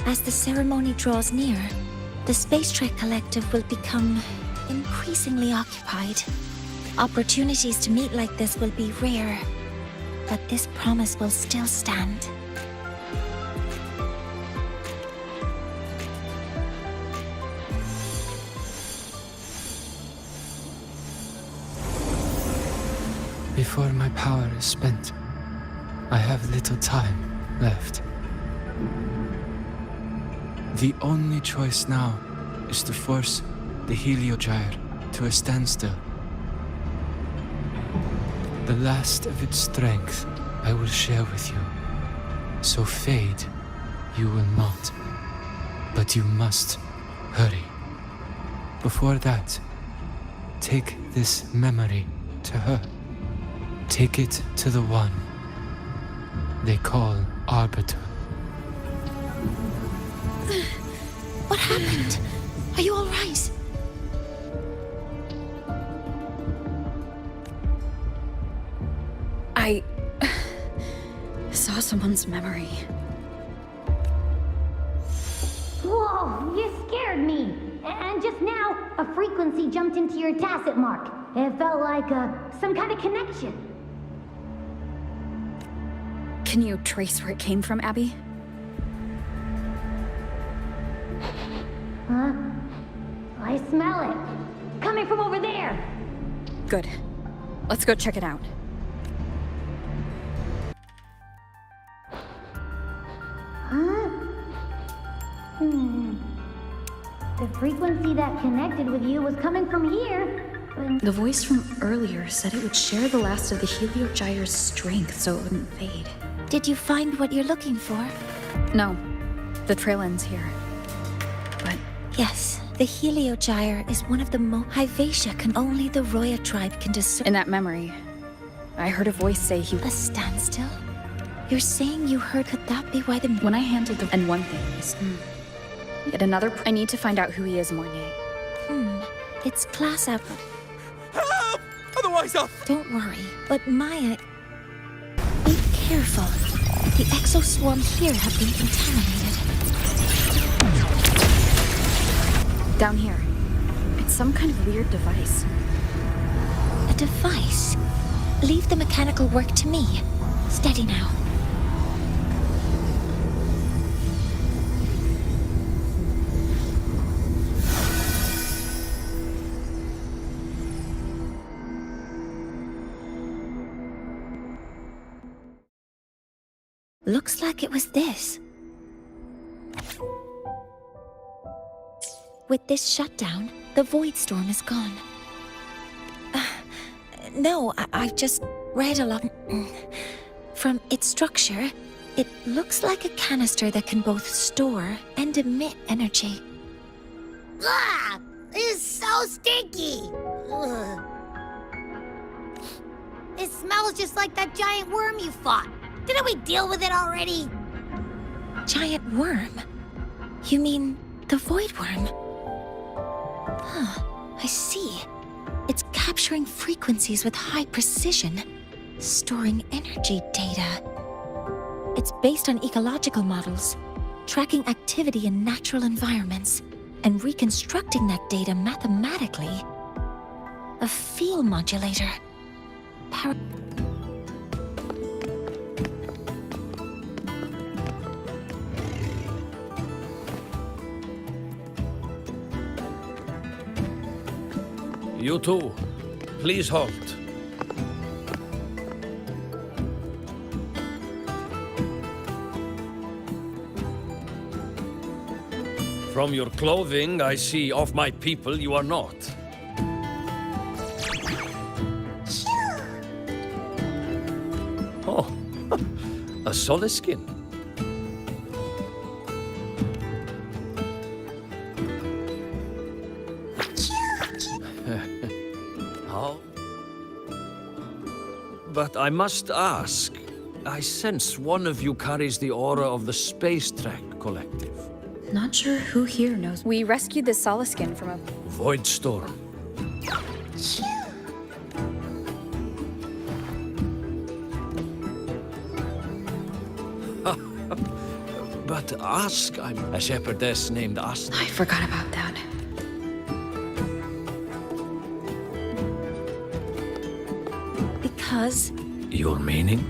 As the ceremony draws near, the Space Trek Collective will become increasingly occupied. Opportunities to meet like this will be rare, but this promise will still stand. Before my power is spent, I have little time left. The only choice now is to force the Heliogyre to a standstill. The last of its strength I will share with you, so fade you will not. But you must hurry. Before that, take this memory to her. Take it to the one they call Arbiter. What happened? Are you all right? I saw someone's memory. Whoa, you scared me. And just now, a frequency jumped into your tacit mark. It felt like some kind of connection. Can you trace where it came from, Abby? Huh? I smell it. Coming from over there. Good. Let's go check it out. Huh? The frequency that connected with you was coming from here, but... The voice from earlier said it would share the last of the Heliogyre's strength so it wouldn't fade. Did you find what you're looking for? No. The trail ends here. But Yes, the Heliogyre is one of the Hyvatia can only the Roya tribe can discern. in that memory, I heard a voice say he... A standstill? You're saying you heard? Could that be why the... When I handled the... And one thing is... Yet another... I need to find out who he is, Mornay. It's class up. Help! Otherwise I'll... Don't worry, but Maya... Be careful. The exoswarm here have been contaminated. Down here. It's some kind of weird device. A device? Leave the mechanical work to me. Steady now. Looks like it was this. With this shutdown, the void storm is gone. No, I've just read a lot. From its structure, it looks like a canister that can both store and emit energy. Ah! This is so stinky! Ugh. It smells just like that giant worm you fought. Didn't we deal with it already? Giant worm? You mean the void worm? Huh, I see. It's capturing frequencies with high precision, storing energy data. It's based on ecological models, tracking activity in natural environments, and reconstructing that data mathematically. A field modulator. You two, please halt. From your clothing, I see of my people you are not. Oh, a solid skin. How? But I must ask, I sense one of you carries the aura of the Space Trek Collective. Not sure who here knows. We rescued the Solaskin from a... Void Storm. But not ask. I'm a shepherdess named Asta. I forgot about that. Because Your meaning?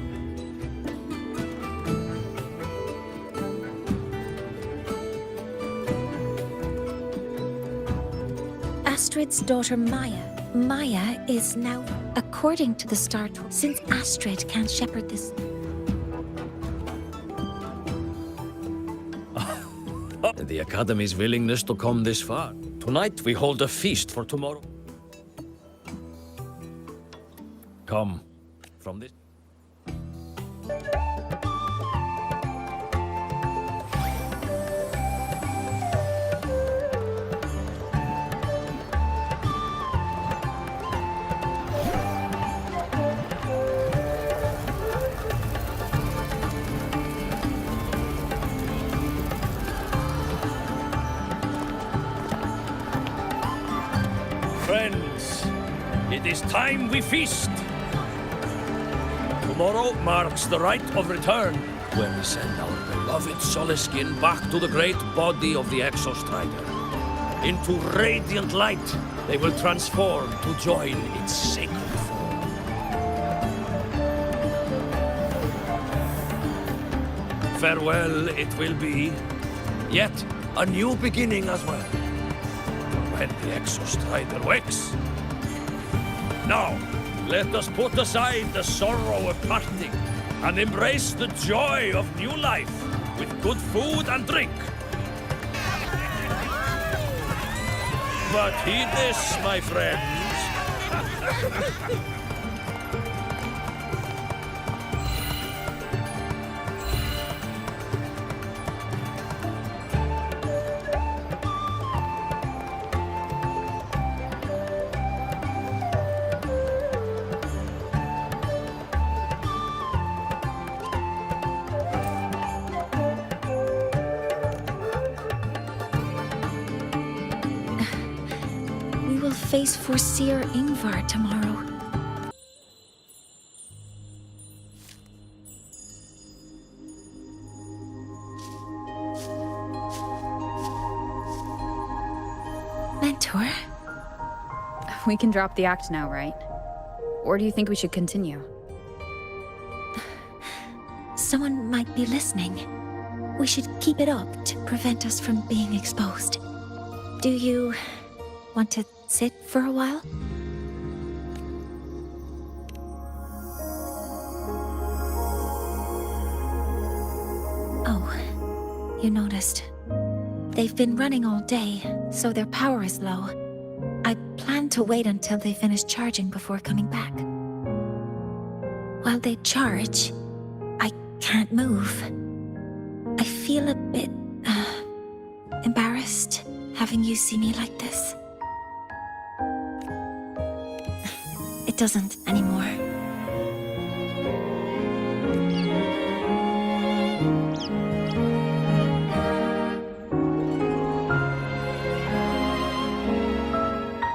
Astrid's daughter Maya. Maya is now, according to the Star Tool, since Astrid can't shepherd this. The Academy's willingness to come this far. Tonight we hold a feast for tomorrow. Come from this. Friends, it is time we feast. Tomorrow marks the rite of return, when we send our beloved Soliskin back to the great body of the Exostrider. Into radiant light, they will transform to join its sacred form. Farewell it will be, yet a new beginning as well. When the Exostrider wakes. Now, let us put aside the sorrow of parting and embrace the joy of new life with good food and drink. But heed this, my friends. We will face Forseer Ingvar tomorrow. Mentor? We can drop the act now, right? Or do you think we should continue? Someone might be listening. We should keep it up to prevent us from being exposed. Do you want to sit for a while? Oh, you noticed. They've been running all day, so their power is low. I plan to wait until they finish charging before coming back. While they charge, I can't move. I feel a bit, embarrassed having you see me like this. It doesn't anymore.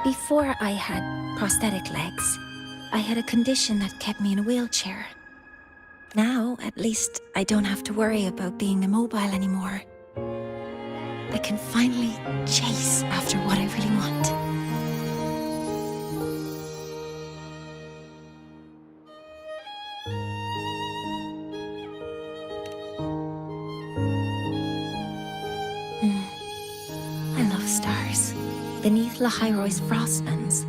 Before I had prosthetic legs, I had a condition that kept me in a wheelchair. Now, at least, I don't have to worry about being immobile anymore. I can finally chase after what I really want. I love stars. Beneath Lahairoy's frostlands,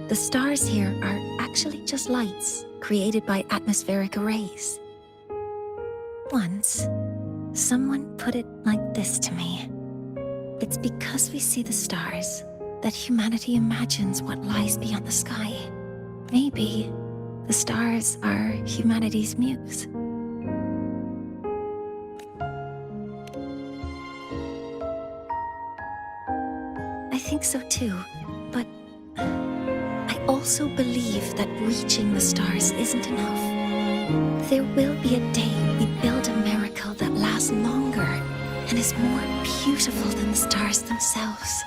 the stars here are actually just lights created by atmospheric arrays. Once, someone put it like this to me. It's because we see the stars that humanity imagines what lies beyond the sky. Maybe the stars are humanity's muse. I think so too, but I also believe that reaching the stars isn't enough. There will be a day we build a miracle that lasts longer and is more beautiful than the stars themselves.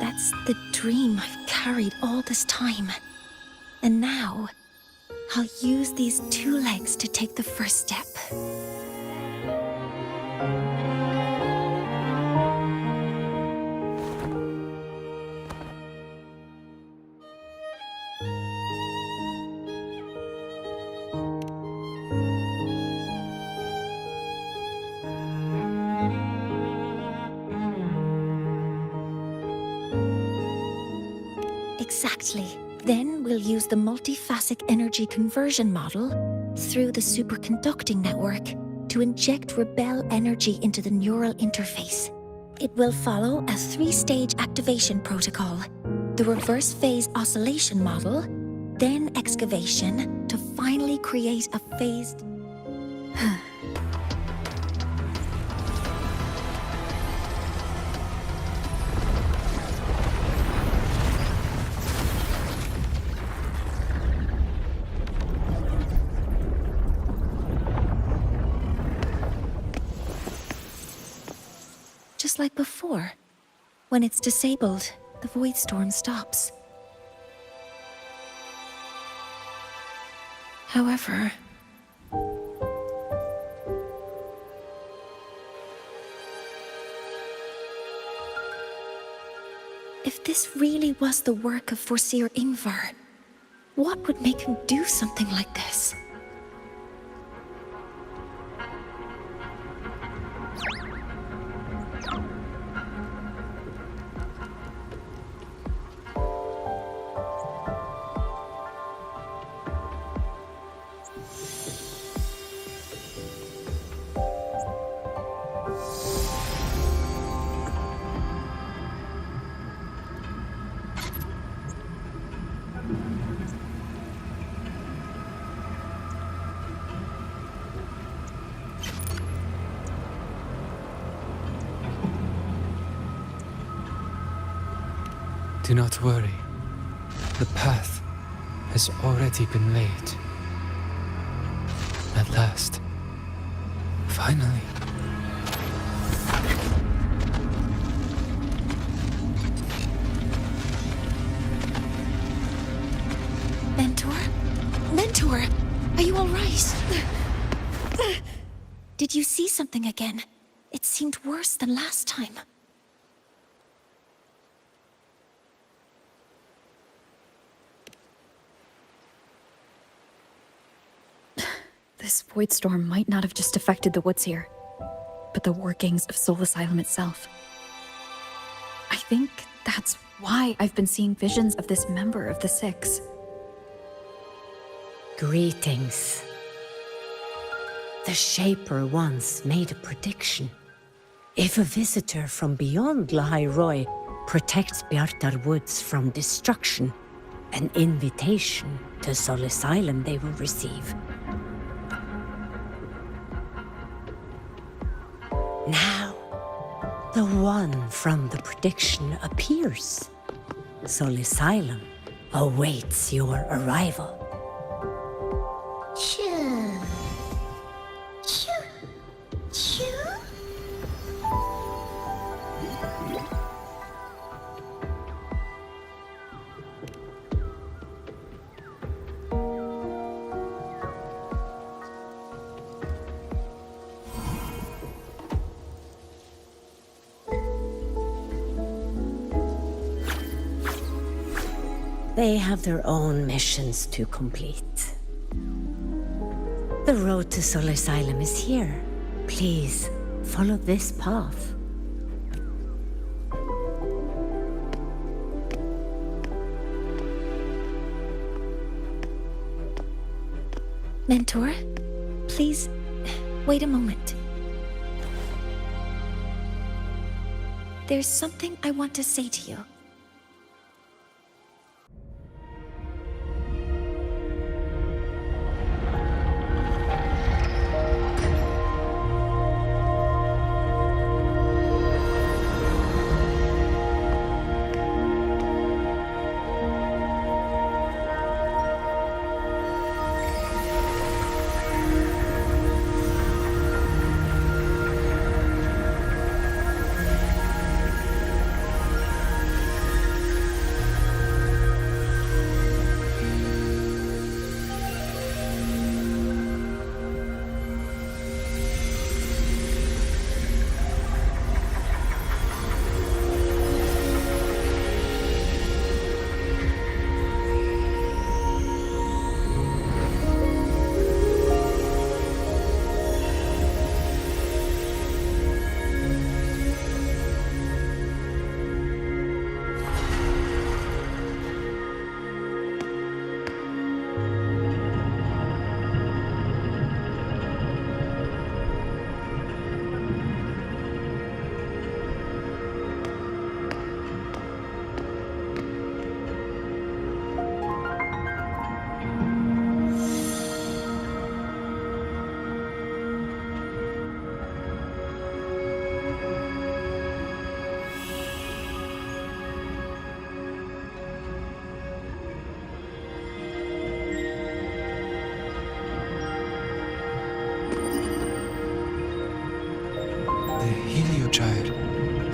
That's the dream I've carried all this time. And now, I'll use these two legs to take the first step. Exactly. Then we'll use the multiphasic energy conversion model through the superconducting network to inject rebel energy into the neural interface. It will follow a 3-stage activation protocol: the reverse phase oscillation model, then excavation, to finally create a phased... Just like before. When it's disabled, the void storm stops. However... if this really was the work of Foreseer Ingvar, what would make him do something like this? Do not worry. The path has already been laid. At last. Finally. Mentor? Mentor! Are you all right? Did you see something again? It seemed worse than last time. This void storm might not have just affected the woods here, but the workings of Soul Asylum itself. I think that's why I've been seeing visions of this member of the Six. Greetings. The Shaper once made a prediction. If a visitor from beyond Lahai Roy protects Bjartar Woods from destruction, an invitation to Soul Asylum they will receive. Now, the one from the prediction appears. Soul Asylum awaits your arrival. Choo. Choo. Choo. They have their own missions to complete. The road to Soul Asylum is here. Please, follow this path. Mentor, please, wait a moment. There's something I want to say to you.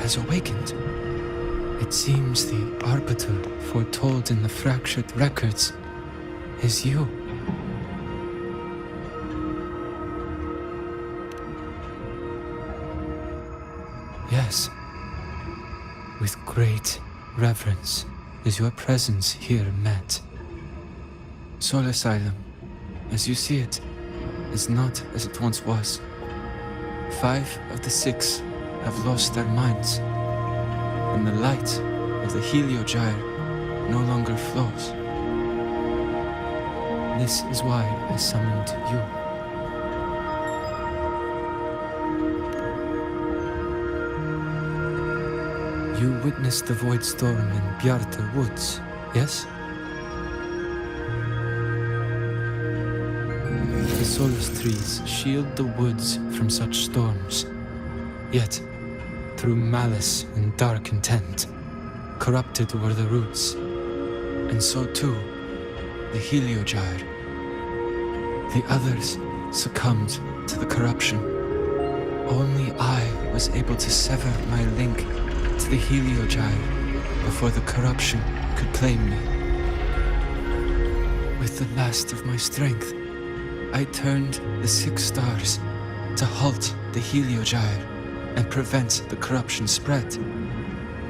has awakened. It seems the arbiter foretold in the fractured records is you. Yes, with great reverence is your presence here met. Soul Asylum, as you see it, is not as it once was. 5 of the 6 have lost their minds, and the light of the Heliogyre no longer flows. This is why I summoned you. You witnessed the void storm in Bjartar Woods, yes? The solace trees shield the woods from such storms. Yet, through malice and dark intent, corrupted were the roots, and so too the Heliogyre. The others succumbed to the corruption. Only I was able to sever my link to the Heliogyre before the corruption could claim me. With the last of my strength, I turned the 6 stars to halt the Heliogyre and prevent the corruption spread.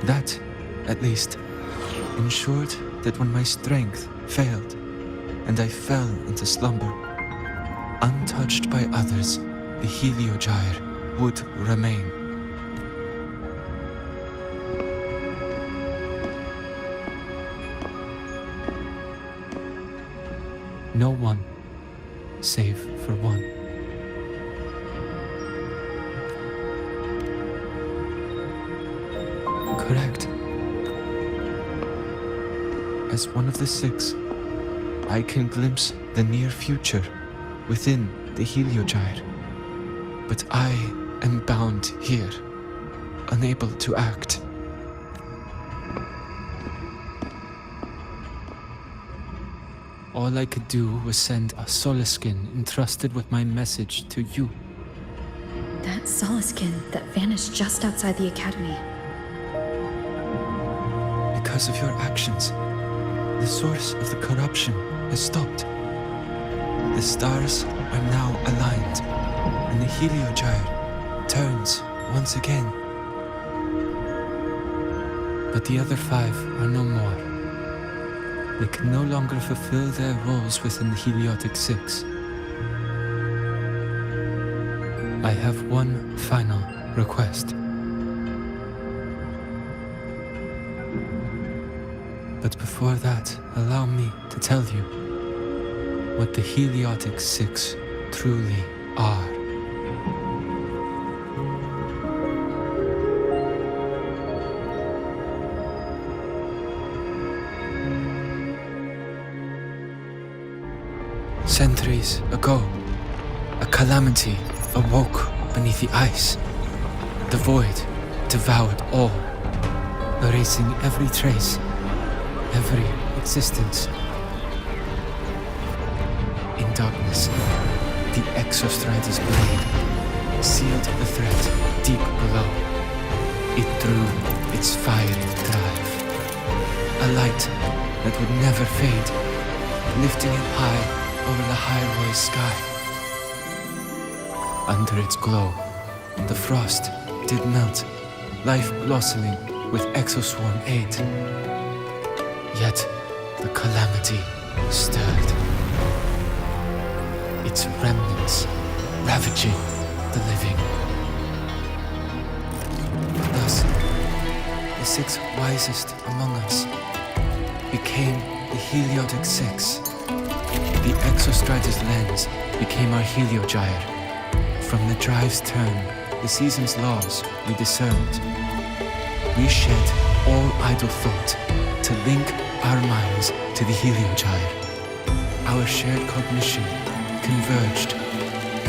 That, at least, ensured that when my strength failed and I fell into slumber, untouched by others, the Heliogyre would remain. No one, save for one. Correct. As one of the 6, I can glimpse the near future within the Heliogyre. But I am bound here, unable to act. All I could do was send a Solaskin entrusted with my message to you. That Solaskin that vanished just outside the academy. Because of your actions, the source of the corruption has stopped. The stars are now aligned, and the Heliogyre turns once again. But the other 5 are no more. They can no longer fulfill their roles within the Heliotic 6. I have one final request. But before that, allow me to tell you what the Heliotic 6 truly are. Centuries ago, a calamity awoke beneath the ice. The void devoured all, erasing every trace, every existence. In darkness, the Exostrider's blade sealed the threat deep below. It drew its fiery drive, a light that would never fade, lifting it high over the High Roy's sky. Under its glow, the frost did melt, life blossoming with Exoswarm aid. Yet the calamity stirred, its remnants ravaging the living. Thus, the 6 wisest among us became the Heliotic 6. The Exostrider's lens became our Heliogyre. From the drive's turn, the season's laws we discerned. We shed all idle thought to link our minds to the Heliogyre. Our shared cognition converged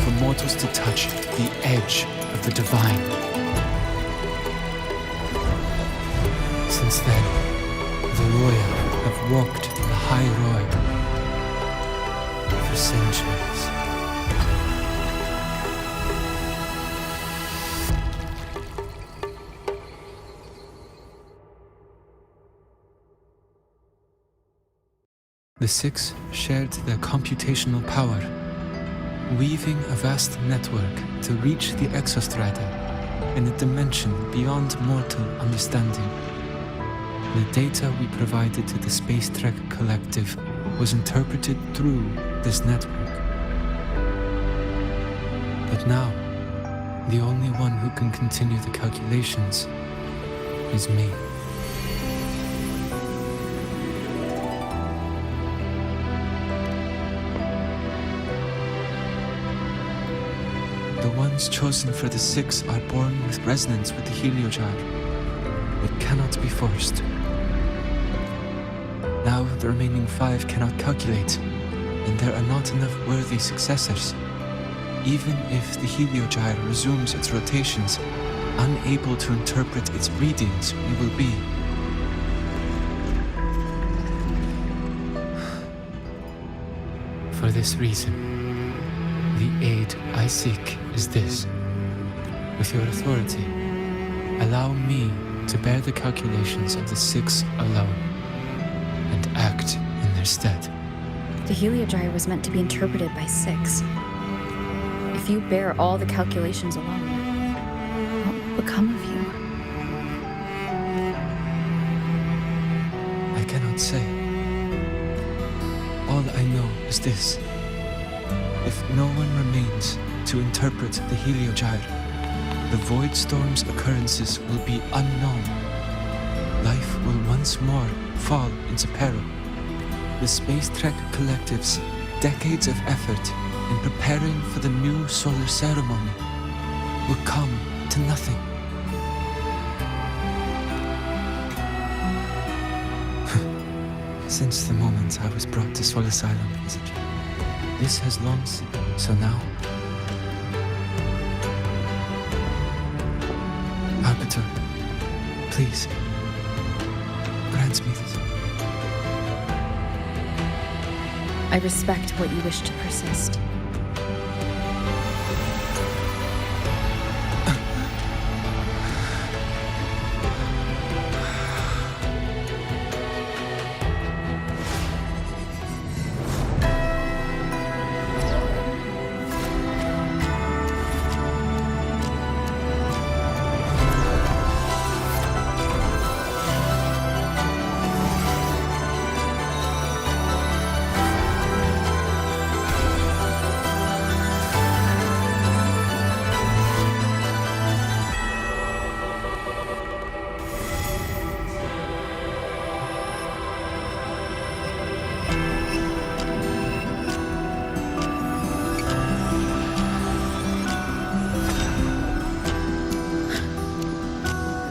for mortals to touch the edge of the divine. Since then, the Royal have walked in the High Roy for centuries. The six shared their computational power, weaving a vast network to reach the Exostrider in a dimension beyond mortal understanding. The data we provided to the Space Trek Collective was interpreted through this network. But now, the only one who can continue the calculations is me. The ones chosen for the six are born with resonance with the Heliogyre. It cannot be forced. Now the remaining 5 cannot calculate, and there are not enough worthy successors. Even if the Heliogyre resumes its rotations, unable to interpret its readings, we will be. For this reason, the aid I seek is this. With your authority, allow me to bear the calculations of the six alone, and act in their stead. The Heliogyre was meant to be interpreted by 6. If you bear all the calculations alone, what will become of you? I cannot say. All I know is this. If no one remains to interpret the Heliogyre, the Void Storm's occurrences will be unknown. Life will once more fall into peril. The Space Trek Collective's decades of effort in preparing for the new solar ceremony will come to nothing. Since the moment I was brought to Sol Asylum as a child. This has long seen. So now, Arbiter, please, grant me this. I respect what you wish to persist.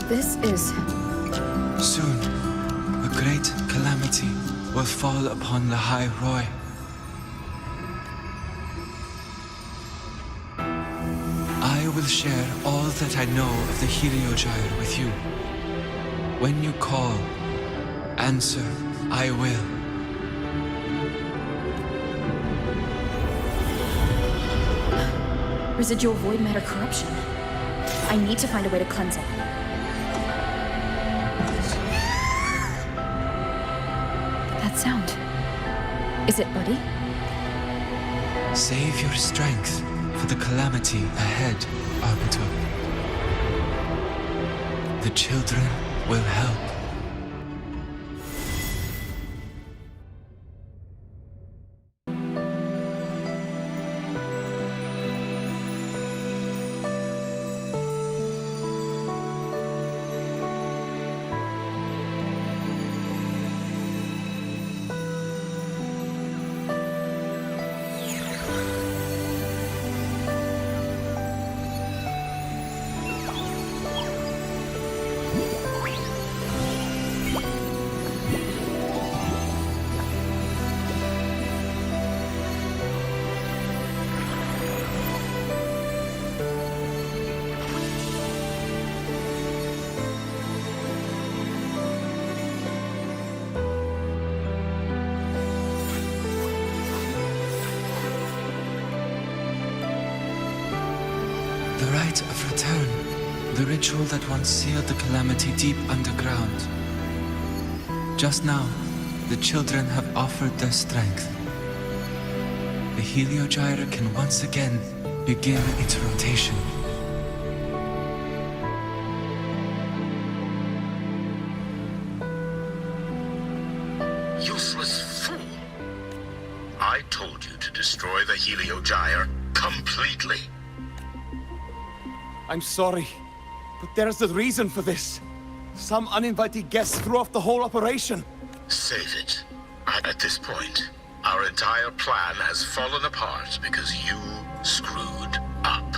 This is... Soon, a great calamity will fall upon the High Roy. I will share all that I know of the Heliogyre with you. When you call, answer, I will. residual void matter corruption. I need to find a way to cleanse it. That sound. Is it Buddy? Save your strength for the calamity ahead, Arbiter. The children will help. The rite of return, the ritual that once sealed the calamity deep underground. Just now, The children have offered their strength. The Heliogyre can once again begin its rotation. Useless fool! I told you to destroy the Heliogyre completely. I'm sorry, but there's a reason for this. Some uninvited guests threw off the whole operation. Save it. At this point, our entire plan has fallen apart because you screwed up.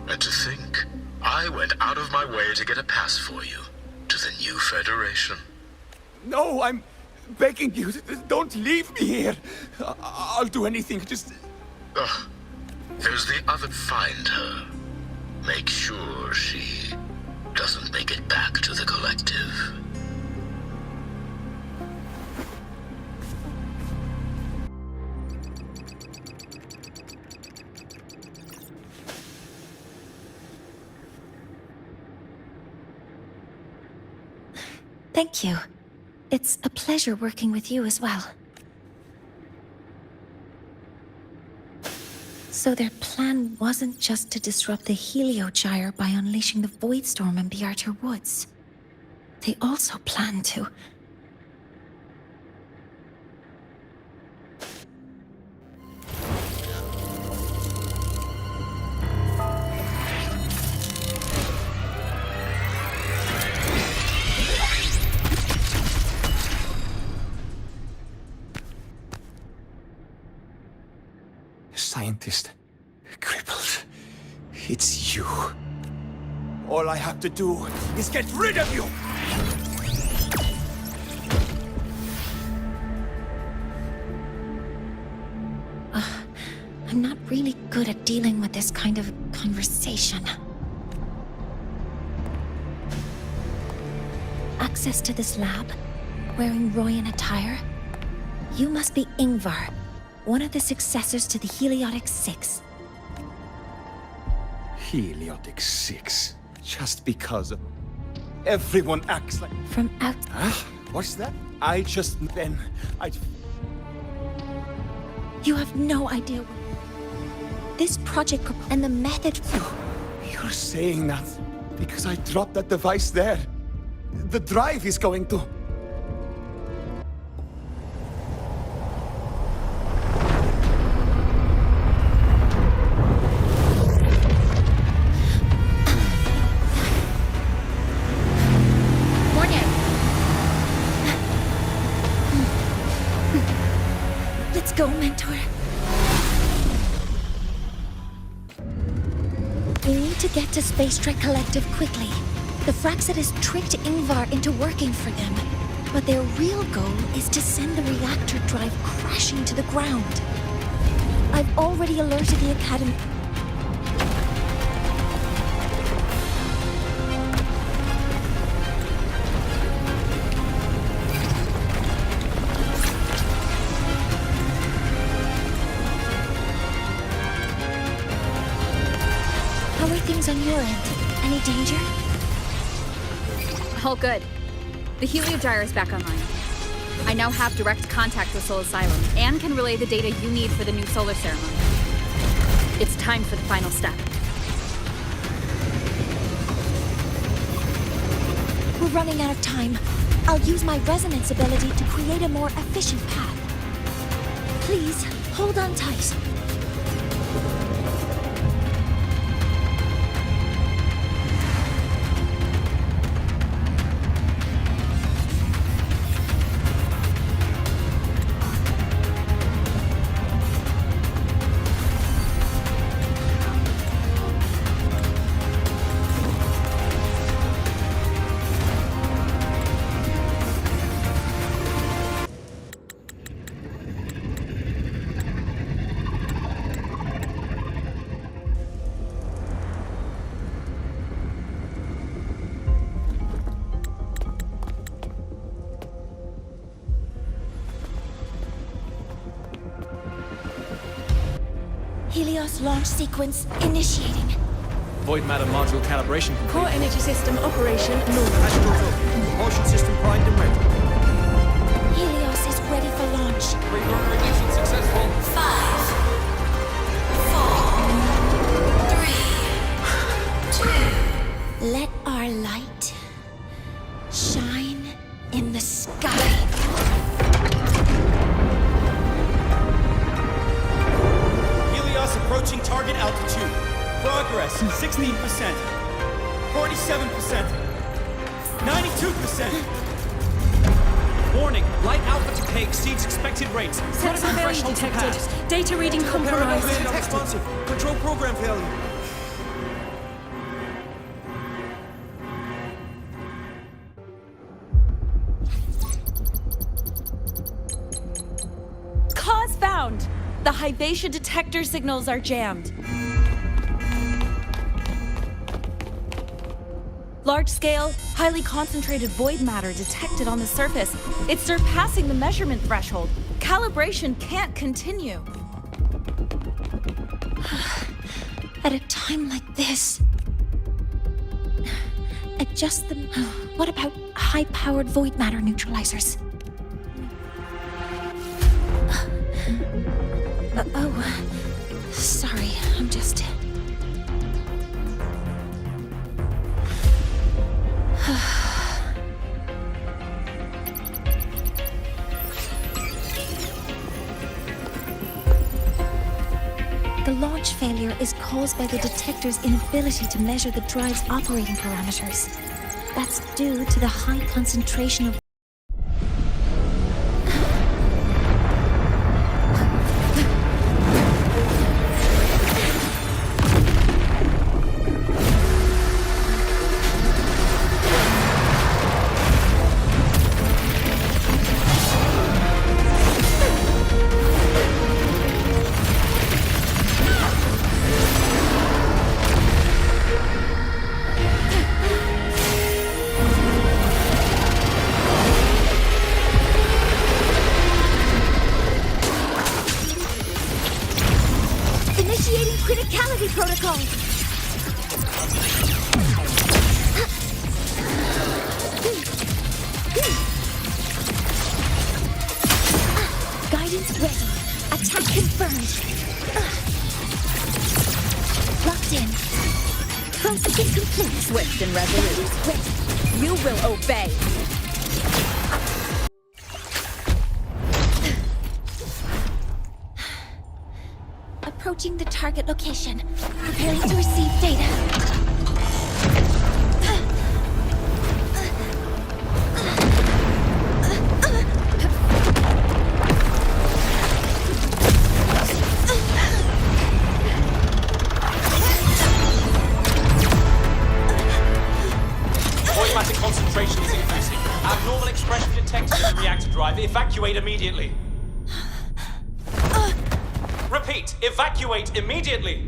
And to think, I went out of my way to get a pass for you to the new Federation. No, I'm begging you, don't leave me here. I'll do anything, just... Ugh. There's the other. Find her. Make sure she doesn't make it back to the collective. Thank you. It's a pleasure working with you as well. So their plan wasn't just to disrupt the Heliogyre by unleashing the Voidstorm in Bjartar Woods. They also planned to... Scientist. Crippled. It's you. All I have to do is get rid of you! I'm not really good at dealing with this kind of conversation. Access to this lab? Wearing Royan attire? You must be Ingvar, one of the successors to the Heliotic Six. Heliotic 6. Just because everyone acts like... From out... Huh? What's that? You have no idea what... This project and the method... You're saying that because I dropped that device there. The drive is going to... Let's go, Mentor. We need to get to Space Trek Collective quickly. The Fraxid has tricked Ingvar into working for them, but their real goal is to send the reactor drive crashing to the ground. I've already alerted the Academy. How are things on your end? Any danger? All good. The Heliogyre is back online. I now have direct contact with Soul Asylum and can relay the data you need for the new solar ceremony. It's time for the final step. We're running out of time. I'll use my resonance ability to create a more efficient path. Please, hold on tight. Helios launch sequence initiating. Void matter module calibration complete. Core energy system operation normal. Propulsion system primed and ready. Helios ready for launch. Reburner ignition successful. 5, 4, 3, 2. Let our light shine in the sky. Helios approaching target altitude. Progress 16%. 47%. 92%. Warning, light alpha decay exceeds expected rates. Sensor failure detected. Data reading compromised. Unresponsive. Control program failure. Cause found! The Hyvatia detector signals are jammed. Large-scale, highly concentrated void matter detected on the surface. It's surpassing the measurement threshold. Calibration can't continue. At a time like this. Adjust them. What about high-powered void matter neutralizers? Sorry, I'm just... The launch failure is caused by the detector's inability to measure the drive's operating parameters. That's due to the high concentration of... Initiating criticality protocol! Guidance ready. Attack confirmed. Locked in. Processing complete. Swift and resolute. Ready. You will obey. Approaching the target location. Preparing to receive data. Void matter concentration is increasing. Abnormal expression detected in the reactor drive. Evacuate immediately. Repeat, evacuate immediately.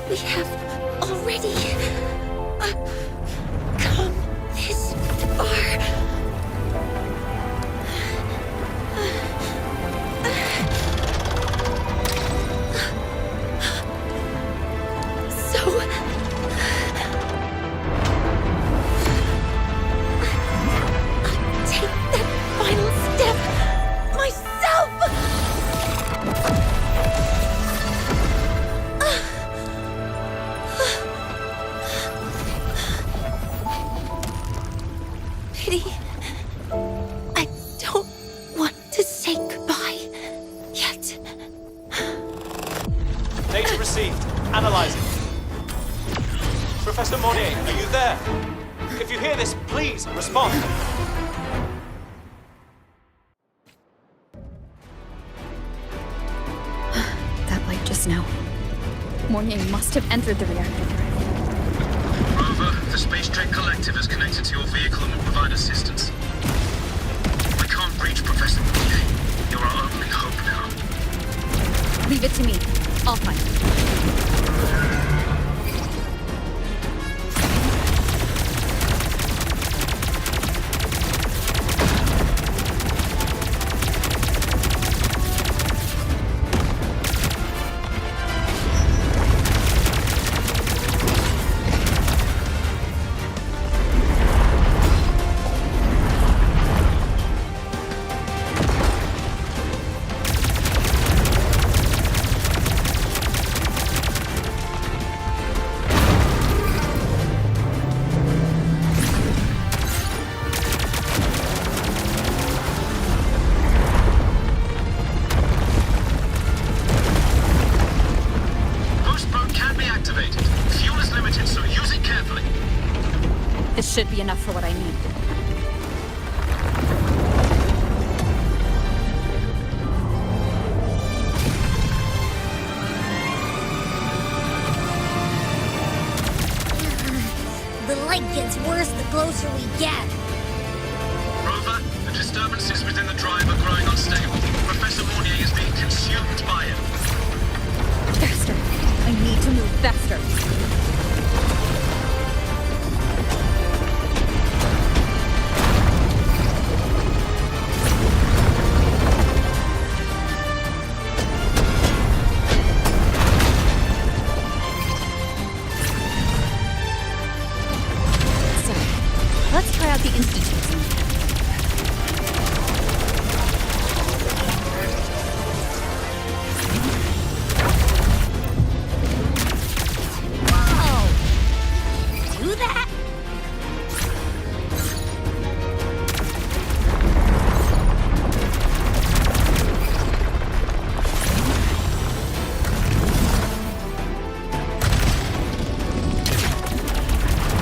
We have already come this far. So I'll take that final step myself. Pity. I don't want to say goodbye yet. Data received. Analyzing. Professor Monnier, are you there? If you hear this, please respond. That light just now. Morning must have entered the reactor drive. Rover, the Space Trade Collective is connected to your vehicle and will provide assistance. We can't reach Professor Monnier. You're our only hope now. Leave it to me. I'll find it. should be enough for what I need. The light gets worse the closer we get. Rover, the disturbances within the drive are growing unstable. Professor Mornier is being consumed by it. Faster! I need to move faster! Let's try out the institutes. Whoa! Do that?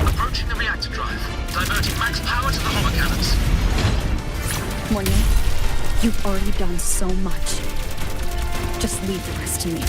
Approaching the reactor drive. Diverting max power to the holocannons. Mornier, you've already done so much. Just leave the rest to me.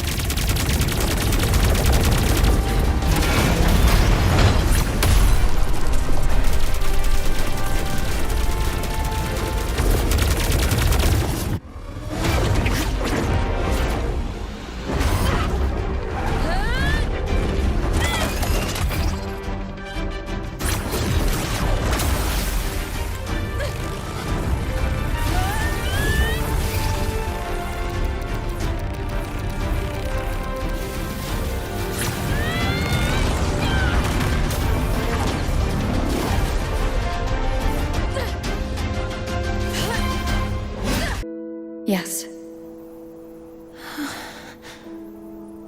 Yes.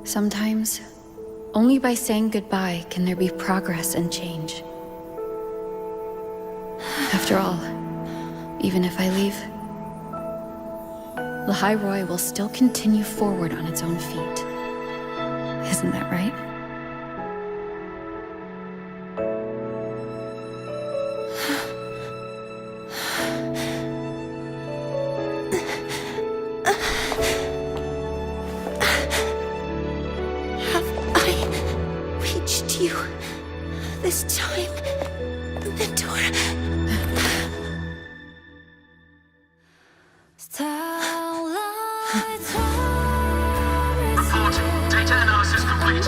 Sometimes, only by saying goodbye can there be progress and change. After all, even if I leave, Leroy will still continue forward on its own feet. Isn't that right? You this time, Mentor. Reporting. Data analysis complete.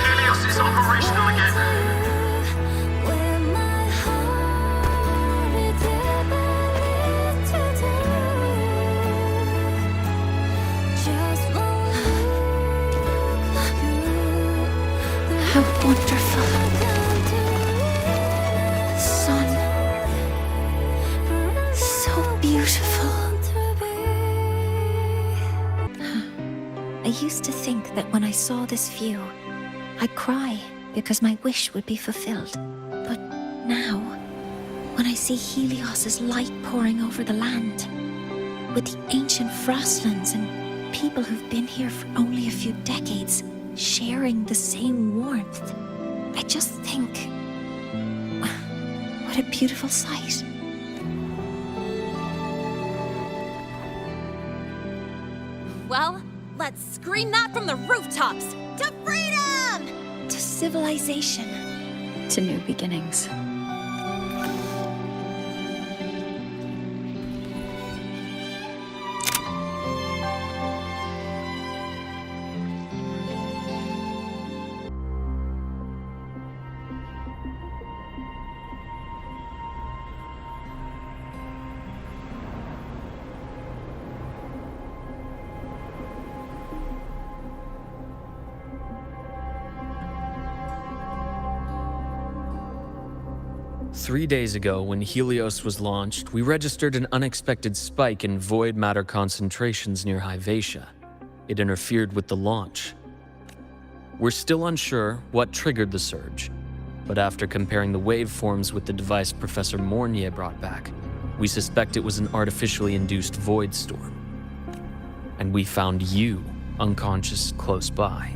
Helios is operational again. How wonderful. The sun. So beautiful. I used to think that when I saw this view, I'd cry because my wish would be fulfilled. But now, when I see Helios's light pouring over the land, with the ancient frostlands and people who've been here for only a few decades, sharing the same warmth, I just think, what a beautiful sight. Well, let's scream that from the rooftops! To freedom! To civilization. To new beginnings. 3 days ago, when Helios was launched, we registered an unexpected spike in void matter concentrations near Hyvatia. It interfered with the launch. We're still unsure what triggered the surge, but after comparing the waveforms with the device Professor Mornier brought back, we suspect it was an artificially induced void storm. And we found you unconscious close by.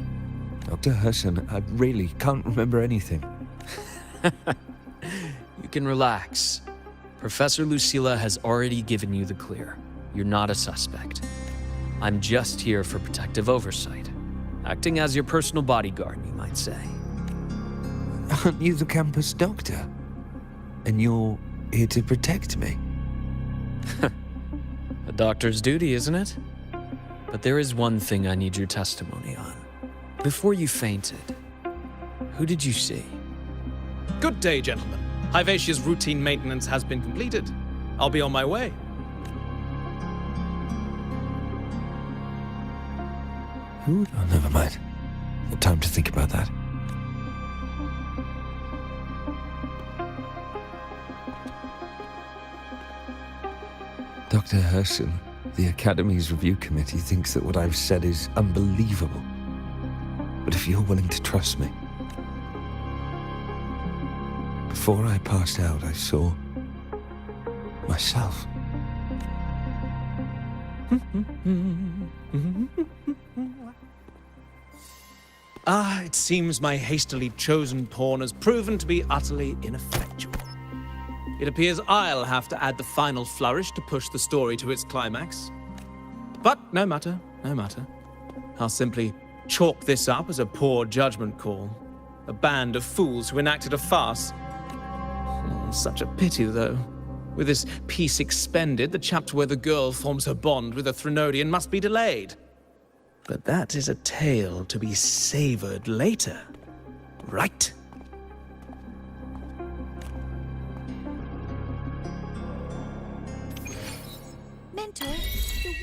Dr. Herson, I really can't remember anything. You back and relax. Professor Lucilla has already given you the clear. You're not a suspect. I'm just here for protective oversight. Acting as your personal bodyguard, you might say. Aren't you the campus doctor? And you're here to protect me? A doctor's duty, isn't it? But there is one thing I need your testimony on. Before you fainted, who did you see? Good day, gentlemen. Hivatia's routine maintenance has been completed. I'll be on my way. Who? Oh, never mind. No time to think about that. Dr. Herson, the Academy's review committee thinks that what I've said is unbelievable. But if you're willing to trust me... Before I passed out, I saw... myself. It seems my hastily chosen pawn has proven to be utterly ineffectual. It appears I'll have to add the final flourish to push the story to its climax. But no matter, no matter. I'll simply chalk this up as a poor judgment call. A band of fools who enacted a farce. Such a pity, though. With this piece expended, the chapter where the girl forms her bond with a Threnodian must be delayed. But that is a tale to be savored later, right? Mentor, the